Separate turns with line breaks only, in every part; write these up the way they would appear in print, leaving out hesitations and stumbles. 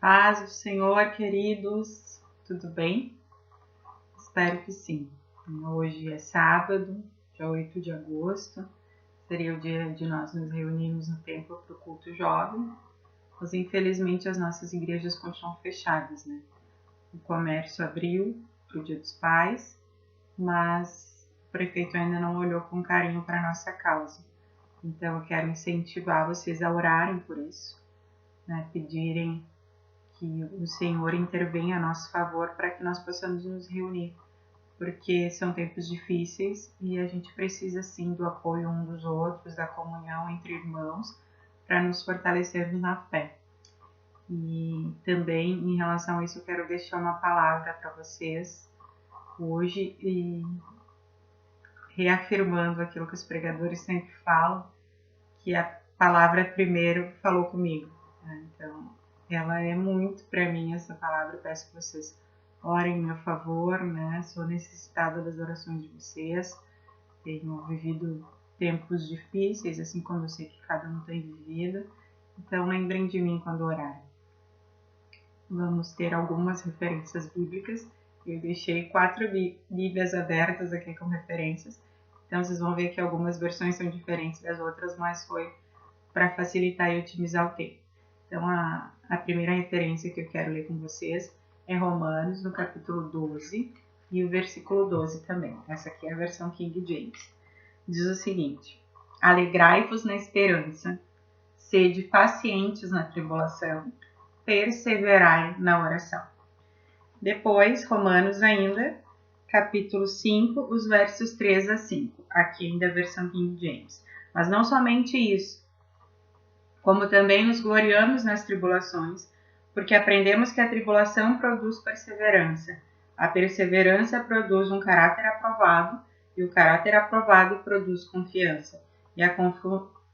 Paz do Senhor, queridos, tudo bem? Espero que sim. Hoje é sábado, dia 8 de agosto, seria o dia de nós nos reunirmos no templo para o culto jovem, mas infelizmente as nossas igrejas continuam fechadas, né? O comércio abriu para o Dia dos Pais, mas o prefeito ainda não olhou com carinho para a nossa causa. Então eu quero incentivar vocês a orarem por isso, né? Pedirem que o Senhor intervenha a nosso favor para que nós possamos nos reunir, porque são tempos difíceis e a gente precisa sim do apoio um dos outros, da comunhão entre irmãos, para nos fortalecermos na fé. E também em relação a isso eu quero deixar uma palavra para vocês hoje e reafirmando aquilo que os pregadores sempre falam, que a palavra primeiro falou comigo, né? Então ela é muito para mim, essa palavra. Peço que vocês orem em meu favor, né? Sou necessitada das orações de vocês. Tenho vivido tempos difíceis, assim como eu sei que cada um tem vivido. Então lembrem de mim quando orarem. Vamos ter algumas referências bíblicas. Eu deixei 4 bíblias abertas aqui com referências. Então vocês vão ver que algumas versões são diferentes das outras, mas foi para facilitar e otimizar o tempo. Então, a primeira referência que eu quero ler com vocês é Romanos, no capítulo 12, e o versículo 12 também. Essa aqui é a versão King James. Diz o seguinte: alegrai-vos na esperança, sede pacientes na tribulação, perseverai na oração. Depois, Romanos ainda, capítulo 5, os versos 3 a 5. Aqui ainda a versão King James. Mas não somente isso, como também nos gloriamos nas tribulações, porque aprendemos que a tribulação produz perseverança. A perseverança produz um caráter aprovado, e o caráter aprovado produz confiança. E a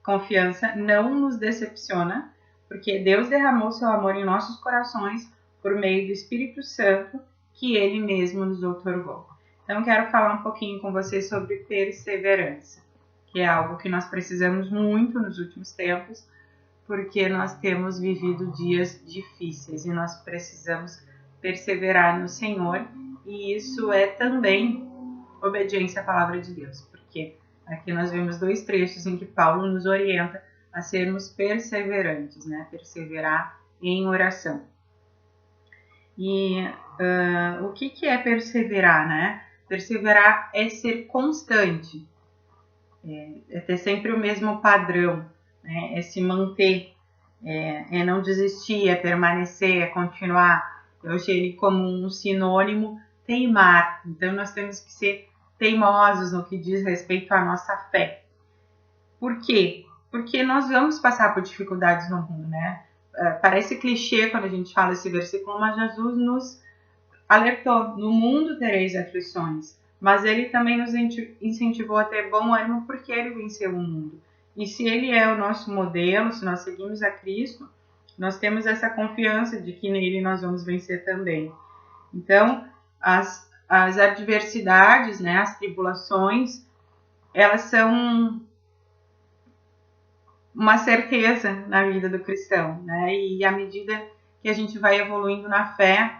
confiança não nos decepciona, porque Deus derramou seu amor em nossos corações por meio do Espírito Santo, que Ele mesmo nos outorgou. Então, quero falar um pouquinho com vocês sobre perseverança, que é algo que nós precisamos muito nos últimos tempos, porque nós temos vivido dias difíceis e nós precisamos perseverar no Senhor, e isso é também obediência à palavra de Deus, porque aqui nós vemos 2 trechos em que Paulo nos orienta a sermos perseverantes, né? Perseverar em oração. E o que é perseverar, né? Perseverar é ser constante, é ter sempre o mesmo padrão, né? É se manter, é não desistir, é permanecer, é continuar. Eu achei ele como um sinônimo teimar. Então nós temos que ser teimosos no que diz respeito à nossa fé. Por quê? Porque nós vamos passar por dificuldades no mundo, né? Parece clichê quando a gente fala esse versículo, mas Jesus nos alertou: no mundo tereis aflições, mas ele também nos incentivou a ter bom ânimo, porque ele venceu o mundo. E se ele é o nosso modelo, se nós seguimos a Cristo, nós temos essa confiança de que nele nós vamos vencer também. Então, as adversidades, né, as tribulações, elas são uma certeza na vida do cristão, né? E à medida que a gente vai evoluindo na fé,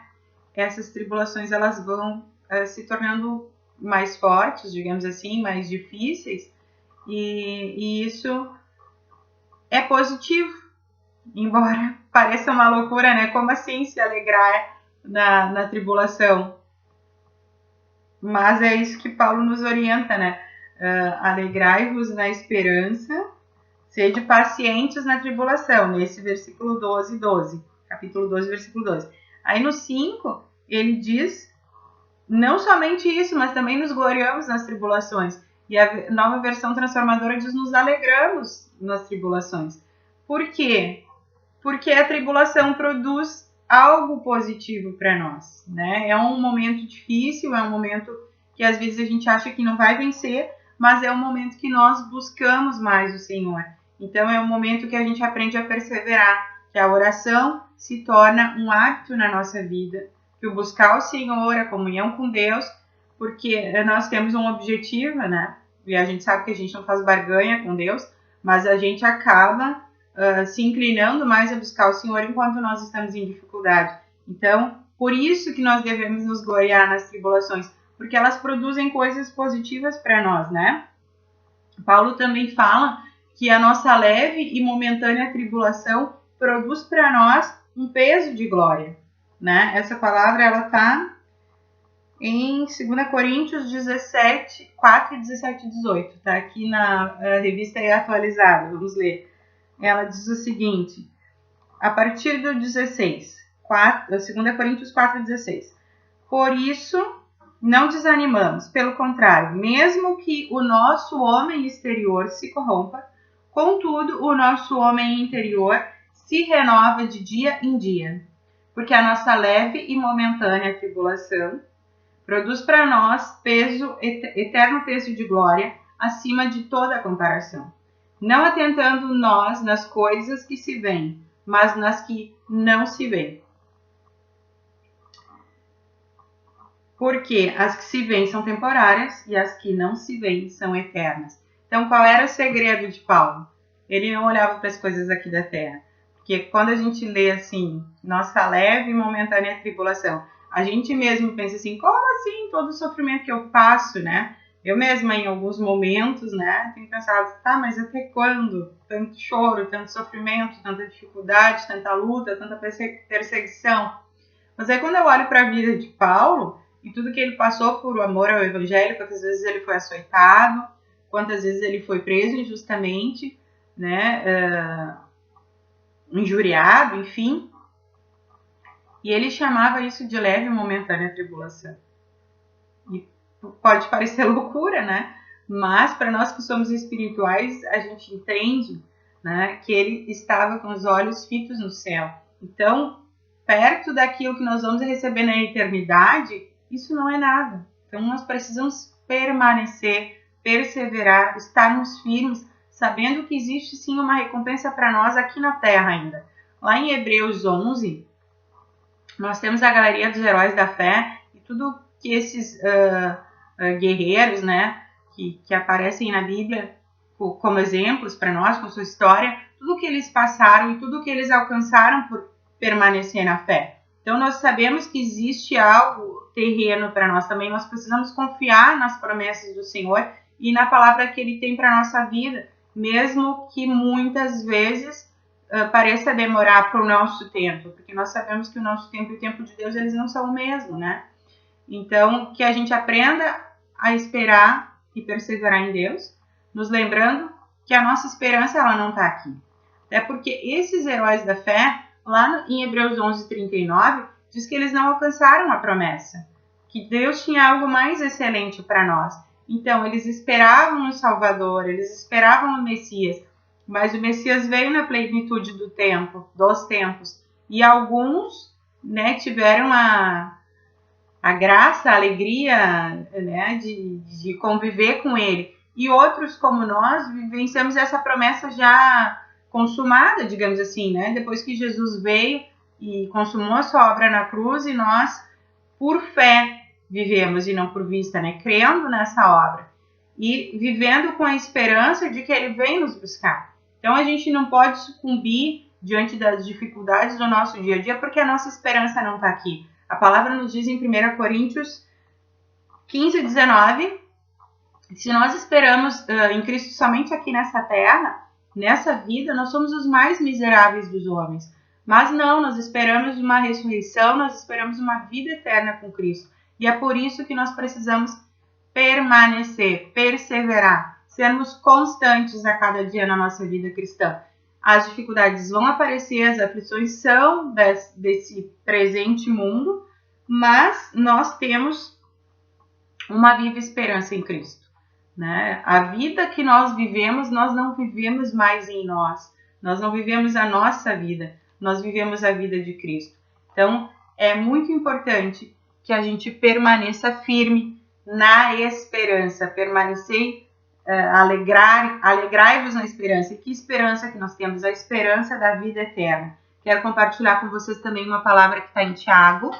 essas tribulações elas vão se tornando mais fortes, digamos assim, mais difíceis, e isso é positivo, embora pareça uma loucura, né? Como assim se alegrar na tribulação? Mas é isso que Paulo nos orienta, né? Alegrai-vos na esperança, sede pacientes na tribulação, nesse versículo 12, capítulo 12, versículo 12. Aí no 5, ele diz, não somente isso, mas também nos gloriamos nas tribulações. E a nova versão transformadora diz, nos alegramos nas tribulações. Por quê? Porque a tribulação produz algo positivo para nós, né? É um momento difícil, é um momento que às vezes a gente acha que não vai vencer, mas é um momento que nós buscamos mais o Senhor. Então é um momento que a gente aprende a perseverar, que a oração se torna um hábito na nossa vida, que o buscar o Senhor, a comunhão com Deus, porque nós temos um objetivo, né? E a gente sabe que a gente não faz barganha com Deus, mas a gente acaba se inclinando mais a buscar o Senhor enquanto nós estamos em dificuldade. Então, por isso que nós devemos nos gloriar nas tribulações, porque elas produzem coisas positivas para nós, né? Paulo também fala que a nossa leve e momentânea tribulação produz para nós um peso de glória, né? Essa palavra, ela está em 2 Coríntios 17, 4, 17 e 18, tá aqui na revista atualizada, vamos ler. Ela diz o seguinte, a partir do 16, 2 Coríntios 4, 16. Por isso, não desanimamos, pelo contrário, mesmo que o nosso homem exterior se corrompa, contudo, o nosso homem interior se renova de dia em dia, porque a nossa leve e momentânea tribulação produz para nós eterno peso de glória acima de toda comparação, não atentando nós nas coisas que se veem, mas nas que não se veem. Porque as que se veem são temporárias e as que não se veem são eternas. Então, qual era o segredo de Paulo? Ele não olhava para as coisas aqui da terra. Porque quando a gente lê assim, nossa leve e momentânea tribulação, a gente mesmo pensa assim, como assim todo o sofrimento que eu passo, né? Eu mesma, em alguns momentos, né, tenho pensado, tá, mas até quando? Tanto choro, tanto sofrimento, tanta dificuldade, tanta luta, tanta perseguição. Mas aí quando eu olho para a vida de Paulo, e tudo que ele passou por amor ao evangelho, quantas vezes ele foi açoitado, quantas vezes ele foi preso injustamente, né, injuriado, enfim. E ele chamava isso de leve e momentânea tribulação. E pode parecer loucura, né? Mas para nós que somos espirituais, a gente entende, né, que ele estava com os olhos fitos no céu. Então, perto daquilo que nós vamos receber na eternidade, isso não é nada. Então, nós precisamos permanecer, perseverar, estarmos firmes, sabendo que existe sim uma recompensa para nós aqui na terra ainda. Lá em Hebreus 11, nós temos a galeria dos heróis da fé e tudo que esses guerreiros, né, que aparecem na Bíblia como exemplos para nós, com sua história, tudo que eles passaram e tudo que eles alcançaram por permanecer na fé. Então, nós sabemos que existe algo terreno para nós também, nós precisamos confiar nas promessas do Senhor e na palavra que Ele tem para a nossa vida, mesmo que muitas vezes pareça demorar para o nosso tempo, porque nós sabemos que o nosso tempo e o tempo de Deus, eles não são o mesmo, né? Então, que a gente aprenda a esperar e perseverar em Deus, nos lembrando que a nossa esperança, ela não está aqui. Até porque esses heróis da fé, lá em Hebreus 11, 39, diz que eles não alcançaram a promessa, que Deus tinha algo mais excelente para nós. Então, eles esperavam o Salvador, eles esperavam o Messias, mas o Messias veio na plenitude dos tempos, e alguns, né, tiveram a graça, a alegria, né, de conviver com ele, e outros, como nós, vivenciamos essa promessa já consumada, digamos assim, né? Depois que Jesus veio e consumou a sua obra na cruz, e nós, por fé, vivemos e não por vista, né? Crendo nessa obra e vivendo com a esperança de que ele vem nos buscar. Então, a gente não pode sucumbir diante das dificuldades do nosso dia a dia, porque a nossa esperança não está aqui. A palavra nos diz em 1 Coríntios 15, 19, se nós esperamos em Cristo somente aqui nessa terra, nessa vida, nós somos os mais miseráveis dos homens. Mas não, nós esperamos uma ressurreição, nós esperamos uma vida eterna com Cristo. E é por isso que nós precisamos permanecer, perseverar, sermos constantes a cada dia na nossa vida cristã. As dificuldades vão aparecer, as aflições são desse presente mundo, mas nós temos uma viva esperança em Cristo. Né? A vida que nós vivemos, nós não vivemos mais em nós. Nós não vivemos a nossa vida, nós vivemos a vida de Cristo. Então, é muito importante que a gente permaneça firme na esperança, permanecer, alegrai-vos na esperança. E que esperança que nós temos? A esperança da vida eterna. Quero compartilhar com vocês também uma palavra que está em Tiago,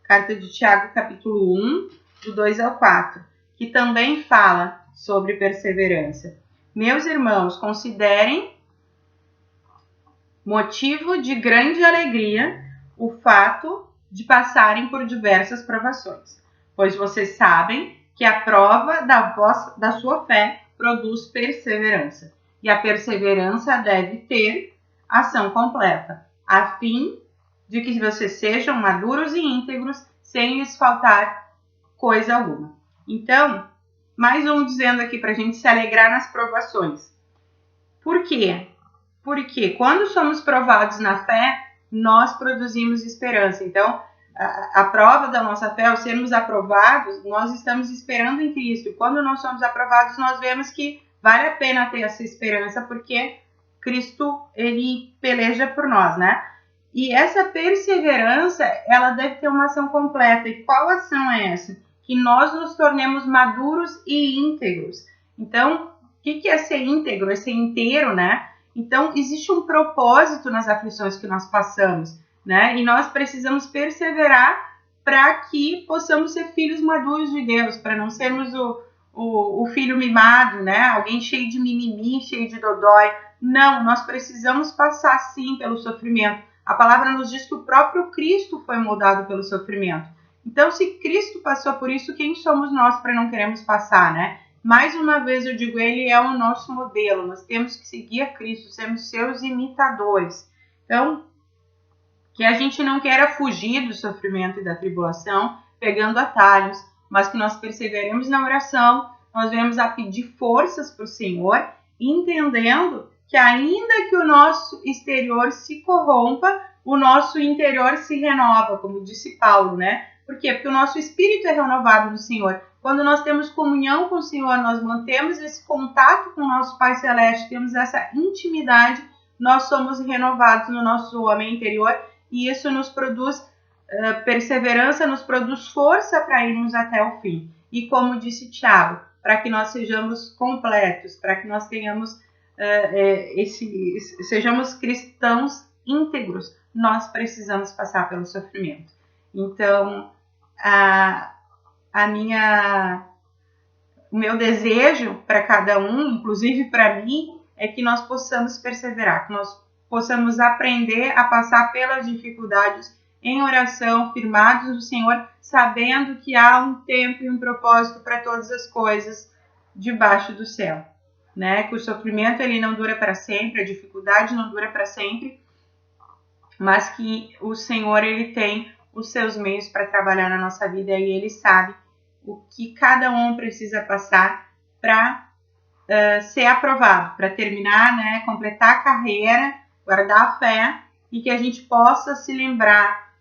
carta de Tiago, capítulo 1, do 2 ao 4, que também fala sobre perseverança. Meus irmãos, considerem motivo de grande alegria o fato de passarem por diversas provações, pois vocês sabem que a prova da sua fé produz perseverança, e a perseverança deve ter ação completa, a fim de que vocês sejam maduros e íntegros, sem lhes faltar coisa alguma. Então, mais um dizendo aqui para a gente se alegrar nas provações. Por quê? Porque quando somos provados na fé, nós produzimos esperança. Então, a prova da nossa fé, ao sermos aprovados, nós estamos esperando em Cristo. E quando nós somos aprovados, nós vemos que vale a pena ter essa esperança, porque Cristo, ele peleja por nós, né? E essa perseverança, ela deve ter uma ação completa. E qual ação é essa? Que nós nos tornemos maduros e íntegros. Então, o que é ser íntegro? É ser inteiro, né? Então, existe um propósito nas aflições que nós passamos, né? E nós precisamos perseverar para que possamos ser filhos maduros de Deus, para não sermos o filho mimado, né? Alguém cheio de mimimi, cheio de dodói. Não, nós precisamos passar sim pelo sofrimento. A palavra nos diz que o próprio Cristo foi moldado pelo sofrimento. Então, se Cristo passou por isso, quem somos nós para não queremos passar, né? Mais uma vez eu digo, ele é o nosso modelo. Nós temos que seguir a Cristo, sermos seus imitadores. Então, que a gente não queira fugir do sofrimento e da tribulação, pegando atalhos, mas que nós perseveremos na oração, nós venhamos a pedir forças para o Senhor, entendendo que ainda que o nosso exterior se corrompa, o nosso interior se renova, como disse Paulo, né? Por quê? Porque o nosso espírito é renovado no Senhor. Quando nós temos comunhão com o Senhor, nós mantemos esse contato com o nosso Pai Celeste, temos essa intimidade, nós somos renovados no nosso homem interior e isso nos produz perseverança, nos produz força para irmos até o fim. E como disse Tiago, para que nós sejamos completos, para que nós tenhamos sejamos cristãos íntegros, nós precisamos passar pelo sofrimento. Então, o meu desejo para cada um, inclusive para mim, é que nós possamos perseverar, que nós possamos aprender a passar pelas dificuldades em oração, firmados no Senhor, sabendo que há um tempo e um propósito para todas as coisas debaixo do céu, né? Que o sofrimento ele não dura para sempre, a dificuldade não dura para sempre, mas que o Senhor ele tem os seus meios para trabalhar na nossa vida e ele sabe o que cada um precisa passar para ser aprovado, para terminar, né, completar a carreira, guardar a fé e que a gente possa se lembrar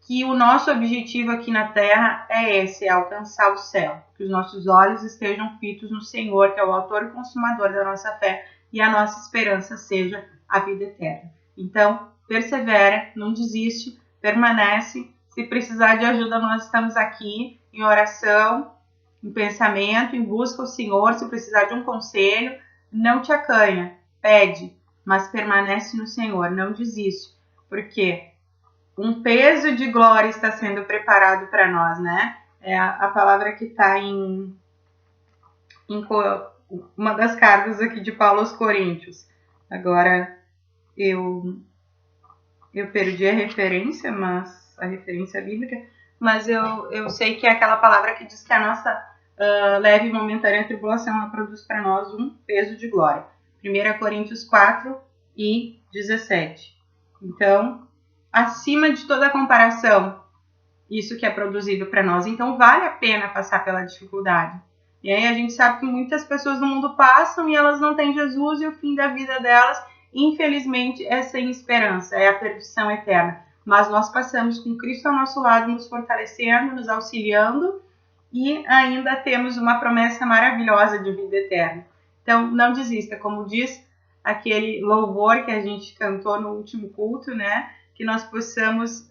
que o nosso objetivo aqui na Terra é esse, é alcançar o céu, que os nossos olhos estejam fitos no Senhor, que é o autor e consumador da nossa fé, e a nossa esperança seja a vida eterna. Então, persevera, não desiste, permanece. Se precisar de ajuda, nós estamos aqui em oração, em pensamento, em busca ao Senhor. Se precisar de um conselho, não te acanha, pede, mas permanece no Senhor, não desiste, porque um peso de glória está sendo preparado para nós, né? É a palavra que está em uma das cartas aqui de Paulo aos Coríntios. Agora eu perdi a referência, a referência bíblica, mas eu sei que é aquela palavra que diz que a nossa leve e momentânea tribulação ela produz para nós um peso de glória. 1 Coríntios 4 e 17. Então, acima de toda comparação, isso que é produzido para nós. Então, vale a pena passar pela dificuldade. E aí a gente sabe que muitas pessoas no mundo passam e elas não têm Jesus e o fim da vida delas, infelizmente, é sem esperança, é a perdição eterna. Mas nós passamos com Cristo ao nosso lado, nos fortalecendo, nos auxiliando e ainda temos uma promessa maravilhosa de vida eterna. Então, não desista, como diz aquele louvor que a gente cantou no último culto, né? Que nós possamos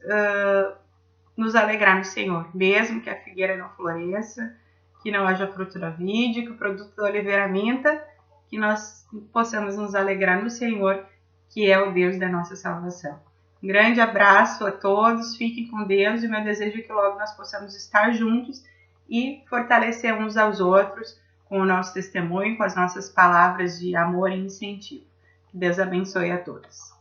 nos alegrar no Senhor, mesmo que a figueira não floresça, que não haja fruto da vide, que o produto da oliveira minta, que nós possamos nos alegrar no Senhor, que é o Deus da nossa salvação. Um grande abraço a todos, fiquem com Deus e meu desejo é que logo nós possamos estar juntos e fortalecer uns aos outros com o nosso testemunho, com as nossas palavras de amor e incentivo. Que Deus abençoe a todos.